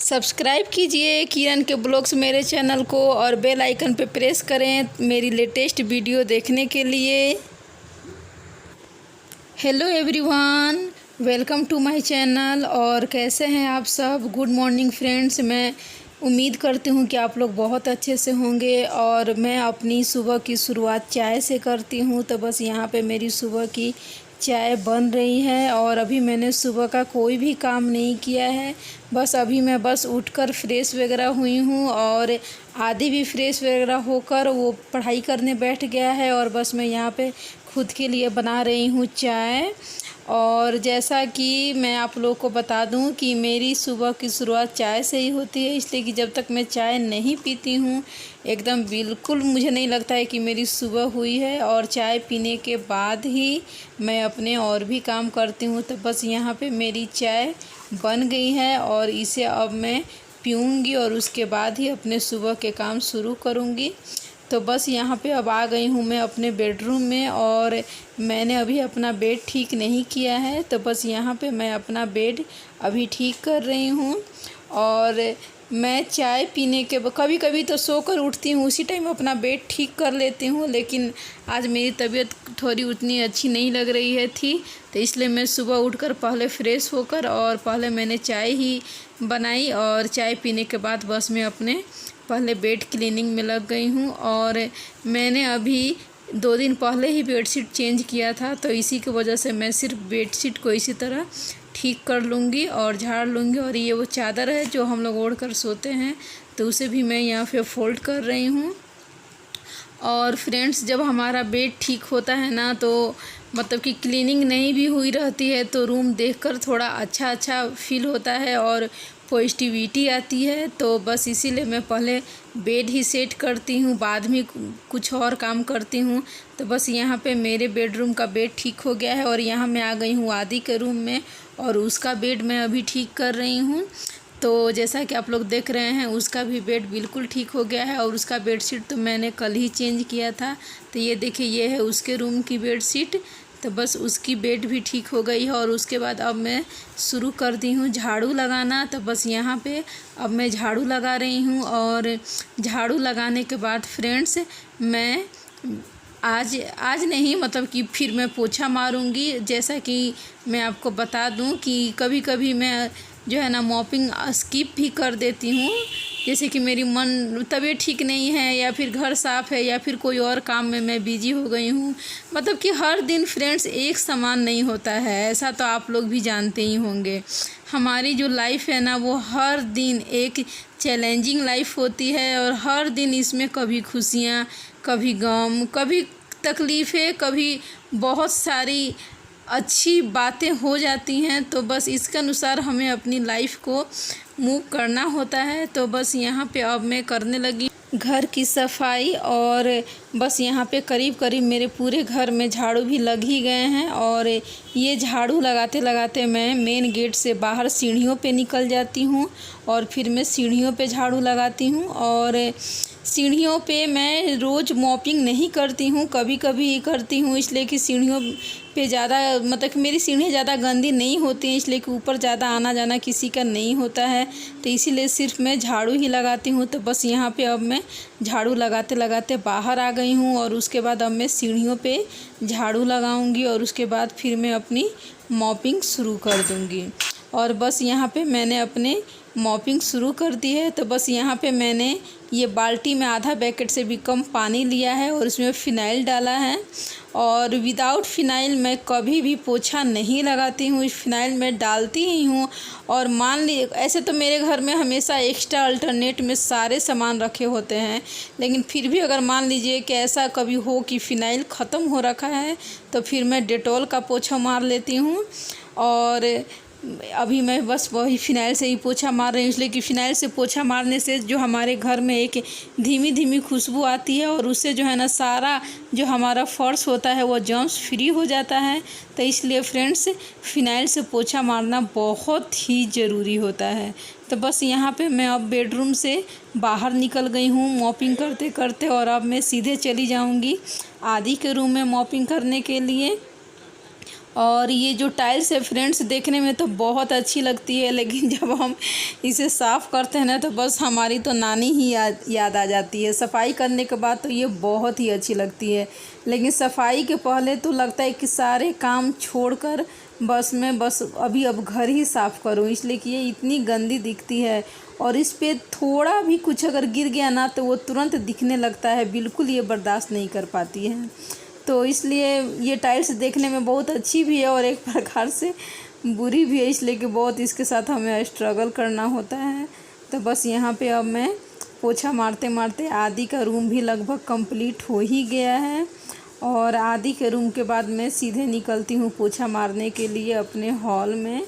Subscribe कीजिए किरण के blogs मेरे चैनल को और बेल आइकन पे प्रेस करें मेरी लेटेस्ट वीडियो देखने के लिए। Hello everyone, welcome to my channel. और कैसे हैं आप सब? Good morning friends. मैं उम्मीद करती हूँ कि आप लोग बहुत अच्छे से होंगे। और मैं अपनी सुबह की शुरुआत चाय से करती हूँ। तो बस यहाँ पे मेरी सुबह की चाय बन रही है और अभी मैंने सुबह का कोई भी काम नहीं किया है। बस अभी मैं उठकर फ्रेश वगैरह हुई हूँ और आदि भी फ्रेश वगैरह होकर वो पढ़ाई करने बैठ गया है। और बस मैं यहाँ पे खुद के लिए बना रही हूँ चाय। और जैसा कि मैं आप लोगों को बता दूं कि मेरी सुबह की शुरुआत चाय से ही होती है, इसलिए कि जब तक मैं चाय नहीं पीती हूँ एकदम बिल्कुल मुझे नहीं लगता है कि मेरी सुबह हुई है। और चाय पीने के बाद ही मैं अपने और भी काम करती हूँ। तो बस यहाँ पे मेरी चाय बन गई है और इसे अब मैं पीऊँगी और उसके बाद ही अपने सुबह के काम शुरू करूँगी। तो बस यहाँ पे अब आ गई हूँ मैं अपने बेडरूम में और मैंने अभी अपना बेड ठीक नहीं किया है। तो बस यहाँ पे मैं अपना बेड अभी ठीक कर रही हूँ। और मैं चाय पीने के कभी कभी तो सोकर उठती हूँ, उसी टाइम अपना बेड ठीक कर लेती हूँ। लेकिन आज मेरी तबीयत थोड़ी उतनी अच्छी नहीं लग रही है तो इसलिए मैं सुबह उठकर पहले फ़्रेश होकर और पहले मैंने चाय ही बनाई और चाय पीने के बाद बस मैं अपने पहले बेड क्लीनिंग में लग गई हूँ। और मैंने अभी 2 दिन पहले ही बेडशीट चेंज किया था, तो इसी की वजह से मैं सिर्फ बेडशीट को इसी तरह ठीक कर लूँगी और झाड़ लूँगी। और ये वो चादर है जो हम लोग ओढ़ कर सोते हैं, तो उसे भी मैं यहाँ पे फोल्ड कर रही हूँ। और फ्रेंड्स, जब हमारा बेड ठीक होता है ना, तो मतलब कि क्लीनिंग नहीं भी हुई रहती है तो रूम देखकर थोड़ा अच्छा फील होता है और पॉजिटिविटी आती है। तो बस इसीलिए मैं पहले बेड ही सेट करती हूँ, बाद में कुछ और काम करती हूँ। तो बस यहाँ पे मेरे बेडरूम का बेड ठीक हो गया है और यहाँ मैं आ गई हूँ आदि के रूम में और उसका बेड मैं अभी ठीक कर रही हूँ। तो जैसा कि आप लोग देख रहे हैं, उसका भी बेड बिल्कुल ठीक हो गया है और उसका बेडशीट तो मैंने कल ही चेंज किया था। तो ये देखिए, ये है उसके रूम की बेडशीट। तो बस उसकी बेड भी ठीक हो गई है। और उसके बाद अब मैं शुरू कर दी हूँ झाड़ू लगाना। तो बस यहाँ पे अब मैं झाड़ू लगा रही हूँ। और झाड़ू लगाने के बाद फ्रेंड्स, मैं आज नहीं, मतलब कि फिर मैं पोछा मारूंगी। जैसा कि मैं आपको बता दूं कि कभी कभी मैं जो है ना मॉपिंग स्किप भी कर देती हूँ। जैसे कि मेरी तबीयत ठीक नहीं है या फिर घर साफ़ है या फिर कोई और काम में मैं बिजी हो गई हूँ। मतलब कि हर दिन फ्रेंड्स एक समान नहीं होता है, ऐसा तो आप लोग भी जानते ही होंगे। हमारी जो लाइफ है ना, वो हर दिन एक चैलेंजिंग लाइफ होती है और हर दिन इसमें कभी खुशियाँ, कभी गम, कभी तकलीफ़ें, कभी बहुत सारी अच्छी बातें हो जाती हैं। तो बस इसके अनुसार हमें अपनी लाइफ को मूव करना होता है। तो बस यहाँ पे अब मैं करने लगी घर की सफाई। और बस यहाँ पे करीब करीब मेरे पूरे घर में झाड़ू भी लग ही गए हैं। और ये झाड़ू लगाते लगाते मैं मेन गेट से बाहर सीढ़ियों पे निकल जाती हूँ और फिर मैं सीढ़ियों पे झाड़ू लगाती हूँ। और सीढ़ियों पे मैं रोज़ मॉपिंग नहीं करती हूँ, कभी कभी ही करती हूँ, इसलिए कि सीढ़ियों पे ज़्यादा, मतलब कि मेरी सीढ़ियाँ ज़्यादा गंदी नहीं होती हैं, इसलिए कि ऊपर ज़्यादा आना जाना किसी का नहीं होता है। तो इसीलिए सिर्फ मैं झाड़ू ही लगाती हूँ। तो बस यहाँ पे अब मैं झाड़ू लगाते लगाते बाहर आ गई हूँ और उसके बाद अब मैं सीढ़ियों पे झाड़ू लगाऊंगी और उसके बाद फिर मैं अपनी मॉपिंग शुरू कर दूँगी। और बस यहाँ पे मैंने अपने मॉपिंग शुरू कर दी है। तो बस यहाँ पे मैंने ये बाल्टी में आधा पैकेट से भी कम पानी लिया है और इसमें फ़िनाइल डाला है। और विदाउट फ़िनाइल मैं कभी भी पोछा नहीं लगाती हूँ, फ़िनाइल मैं डालती ही हूँ। और मान ली, ऐसे तो मेरे घर में हमेशा एक्स्ट्रा अल्टरनेट में सारे सामान रखे होते हैं, लेकिन फिर भी अगर मान लीजिए कि ऐसा कभी हो कि फ़िनाइल ख़त्म हो रखा है तो फिर मैं डेटॉल का पोछा मार लेती हूँ। और अभी मैं बस वही फ़िनाइल से ही पोछा मार रही हूँ, इसलिए कि फ़िनाइल से पोछा मारने से जो हमारे घर में एक धीमी धीमी खुशबू आती है और उससे जो है ना सारा जो हमारा फर्श होता है वो जर्म्स फ्री हो जाता है। तो इसलिए फ्रेंड्स, फ़िनाइल से पोछा मारना बहुत ही ज़रूरी होता है। तो बस यहाँ पे मैं अब बेडरूम से बाहर निकल गई हूँ मॉपिंग करते करते। और अब मैं सीधे चली जाऊँगी आदि के रूम में मॉपिंग करने के लिए। और ये जो टाइल्स है फ्रेंड्स देखने में तो बहुत अच्छी लगती है, लेकिन जब हम इसे साफ़ करते हैं ना तो बस हमारी तो नानी ही याद आ जाती है। सफाई करने के बाद तो ये बहुत ही अच्छी लगती है, लेकिन सफाई के पहले तो लगता है कि सारे काम छोड़कर बस अभी अब घर ही साफ़ करूँ, इसलिए कि ये इतनी गंदी दिखती है। और इस पे थोड़ा भी कुछ अगर गिर गया ना तो वो तुरंत दिखने लगता है, बिल्कुल ये बर्दाश्त नहीं कर पाती है। तो इसलिए ये टाइल्स देखने में बहुत अच्छी भी है और एक प्रकार से बुरी भी है, इसलिए कि बहुत इसके साथ हमें स्ट्रगल करना होता है। तो बस यहाँ पे अब मैं पोछा मारते मारते आदि का रूम भी लगभग कंप्लीट हो ही गया है, और आदि के रूम के बाद मैं सीधे निकलती हूँ पोछा मारने के लिए अपने हॉल में।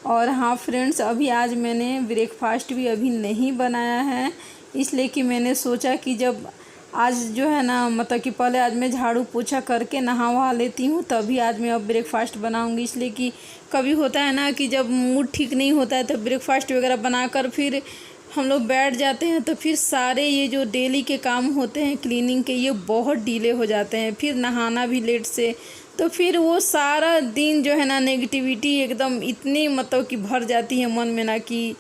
और हाँ फ्रेंड्स, अभी आज मैंने ब्रेकफास्ट भी अभी नहीं बनाया है, इसलिए कि मैंने सोचा कि जब आज जो है ना मतलब कि पहले आज मैं झाड़ू पोछा करके नहा वहा लेती हूँ, तभी आज मैं अब ब्रेकफास्ट बनाऊँगी। इसलिए कि कभी होता है ना कि जब मूड ठीक नहीं होता है तो ब्रेकफास्ट वगैरह बनाकर फिर हम लोग बैठ जाते हैं, तो फिर सारे ये जो डेली के काम होते हैं क्लीनिंग के, ये बहुत डिले हो जाते हैं। फिर नहाना भी लेट से, तो फिर वो सारा दिन जो है ना नेगेटिविटी एकदम इतनी मतलब कि भर जाती है मन में ना कि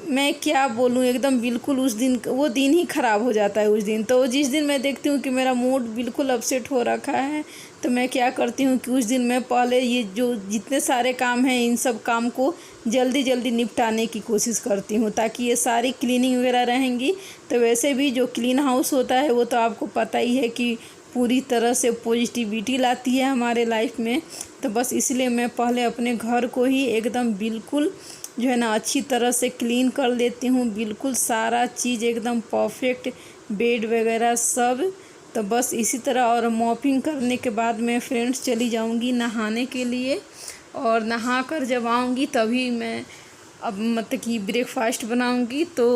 मैं क्या बोलूँ, एकदम बिल्कुल उस दिन वो दिन ही ख़राब हो जाता है उस दिन। तो जिस दिन मैं देखती हूँ कि मेरा मूड बिल्कुल अपसेट हो रखा है, तो मैं क्या करती हूँ कि उस दिन मैं पहले ये जो जितने सारे काम हैं इन सब काम को जल्दी जल्दी निपटाने की कोशिश करती हूँ, ताकि ये सारी क्लीनिंग वगैरह रहेंगी। तो वैसे भी जो क्लीन हाउस होता है वो तो आपको पता ही है कि पूरी तरह से पॉजिटिविटी लाती है हमारे लाइफ में। तो बस इसलिए मैं पहले अपने घर को ही एकदम बिल्कुल जो है ना अच्छी तरह से क्लीन कर लेती हूँ, बिल्कुल सारा चीज़ एकदम परफेक्ट, बेड वगैरह सब। तो बस इसी तरह और मॉपिंग करने के बाद मैं फ्रेंड्स चली जाऊँगी नहाने के लिए, और नहा कर जब आऊँगी तभी मैं अब मतलब कि ब्रेकफास्ट बनाऊँगी। तो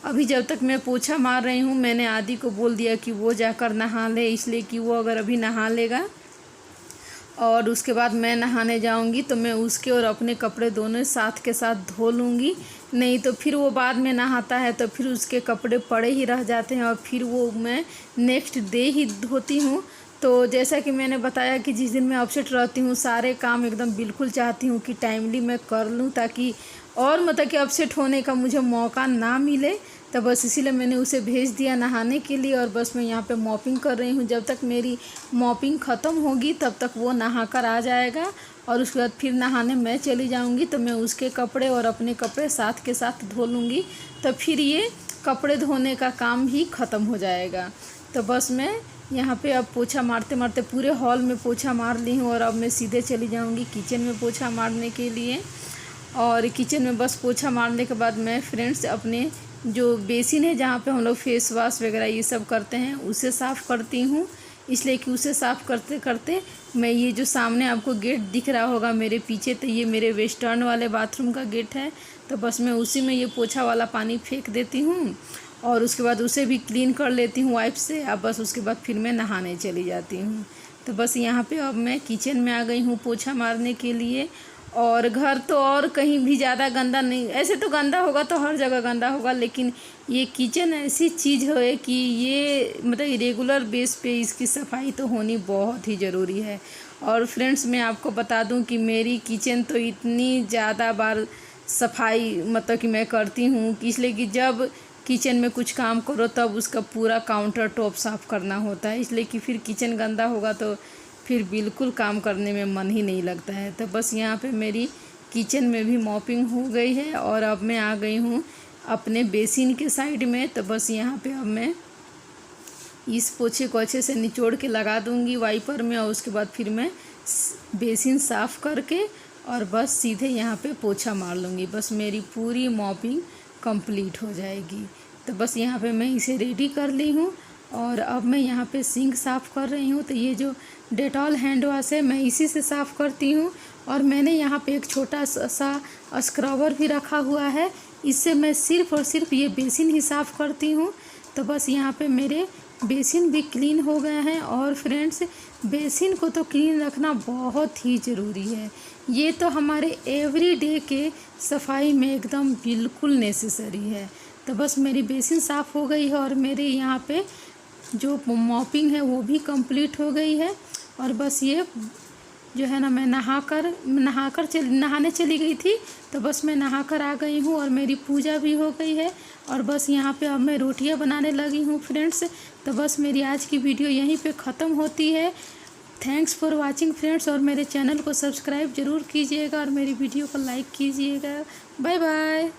अभी जब तक मैं पोछा मार रही हूँ, मैंने आदि को बोल दिया कि वो जाकर नहा ले, इसलिए कि वो अगर अभी नहा लेगा और उसके बाद मैं नहाने जाऊंगी तो मैं उसके और अपने कपड़े दोनों साथ के साथ धो लूँगी। नहीं तो फिर वो बाद में नहाता है तो फिर उसके कपड़े पड़े ही रह जाते हैं और फिर वो मैं नेक्स्ट डे ही धोती हूँ। तो जैसा कि मैंने बताया कि जिस दिन मैं अपसेट रहती हूँ सारे काम एकदम बिल्कुल चाहती हूँ कि टाइमली मैं कर लूँ, ताकि और मतलब कि अपसेट होने का मुझे मौका ना मिले। तो बस इसीलिए मैंने उसे भेज दिया नहाने के लिए, और बस मैं यहाँ पे मॉपिंग कर रही हूँ। जब तक मेरी मॉपिंग ख़त्म होगी तब तक वो नहा कर आ जाएगा, और उसके बाद फिर नहाने मैं चली जाऊँगी। तो मैं उसके कपड़े और अपने कपड़े साथ के साथ धो लूँगी, तो फिर ये कपड़े धोने का काम भी ख़त्म हो जाएगा। तो बस मैं यहाँ पे अब पोछा मारते मारते पूरे हॉल में पोछा मार ली हूँ, और अब मैं सीधे चली जाऊँगी किचन में पोछा मारने के लिए। और किचन में बस पोछा मारने के बाद मैं फ्रेंड्स अपने जो बेसिन है जहाँ पे हम लोग फेस वाश वगैरह ये सब करते हैं उसे साफ़ करती हूँ, इसलिए कि उसे साफ़ करते करते मैं ये जो सामने आपको गेट दिख रहा होगा मेरे पीछे, तो ये मेरे वेस्टर्न वाले बाथरूम का गेट है। तो बस मैं उसी में ये पोछा वाला पानी फेंक देती हूँ, और उसके बाद उसे भी क्लीन कर लेती हूँ वाइप से। अब बस उसके बाद फिर मैं नहाने चली जाती हूँ। तो बस यहाँ पे अब मैं किचन में आ गई हूँ पोछा मारने के लिए। और घर तो और कहीं भी ज़्यादा गंदा नहीं, ऐसे तो गंदा होगा तो हर जगह गंदा होगा, लेकिन ये किचन ऐसी चीज़ है कि ये मतलब रेगुलर बेस पे इसकी सफाई तो होनी बहुत ही ज़रूरी है। और फ्रेंड्स मैं आपको बता दूं कि मेरी किचन तो इतनी ज़्यादा बार सफाई मतलब कि मैं करती हूँ कि इसलिए कि जब किचन में कुछ काम करो तब उसका पूरा काउंटर टॉप साफ़ करना होता है, इसलिए कि फिर किचन गंदा होगा तो फिर बिल्कुल काम करने में मन ही नहीं लगता है। तो बस यहाँ पे मेरी किचन में भी मॉपिंग हो गई है, और अब मैं आ गई हूँ अपने बेसिन के साइड में। तो बस यहाँ पे अब मैं इस पोछे को अच्छे से निचोड़ के लगा दूँगी वाइपर में, और उसके बाद फिर मैं बेसिन साफ़ करके और बस सीधे यहाँ पे पोछा मार लूँगी। बस मेरी पूरी मॉपिंग कंप्लीट हो जाएगी। तो बस यहाँ पे मैं इसे रेडी कर ली हूँ, और अब मैं यहाँ पे सिंक साफ़ कर रही हूँ। तो ये जो डेटॉल हैंड वॉश है मैं इसी से साफ़ करती हूँ, और मैंने यहाँ पे एक छोटा सा स्क्रबर भी रखा हुआ है, इससे मैं सिर्फ़ और सिर्फ ये बेसिन ही साफ़ करती हूँ। तो बस यहाँ पे मेरे बेसिन भी क्लीन हो गए हैं। और फ्रेंड्स बेसिन को तो क्लीन रखना बहुत ही ज़रूरी है, ये तो हमारे एवरीडे के सफाई में एकदम बिल्कुल नेसेसरी है। तो बस मेरी बेसिन साफ़ हो गई है, और मेरे यहाँ पे जो मॉपिंग है वो भी कंप्लीट हो गई है। और बस ये जो है ना मैं नहाने चली गई थी, तो बस मैं नहाकर आ गई हूँ और मेरी पूजा भी हो गई है। और बस यहाँ पे अब मैं रोटियाँ बनाने लगी हूँ फ्रेंड्स। तो बस मेरी आज की वीडियो यहीं पे ख़त्म होती है। थैंक्स फॉर वाचिंग फ्रेंड्स, और मेरे चैनल को सब्सक्राइब ज़रूर कीजिएगा और मेरी वीडियो को लाइक कीजिएगा। Bye bye.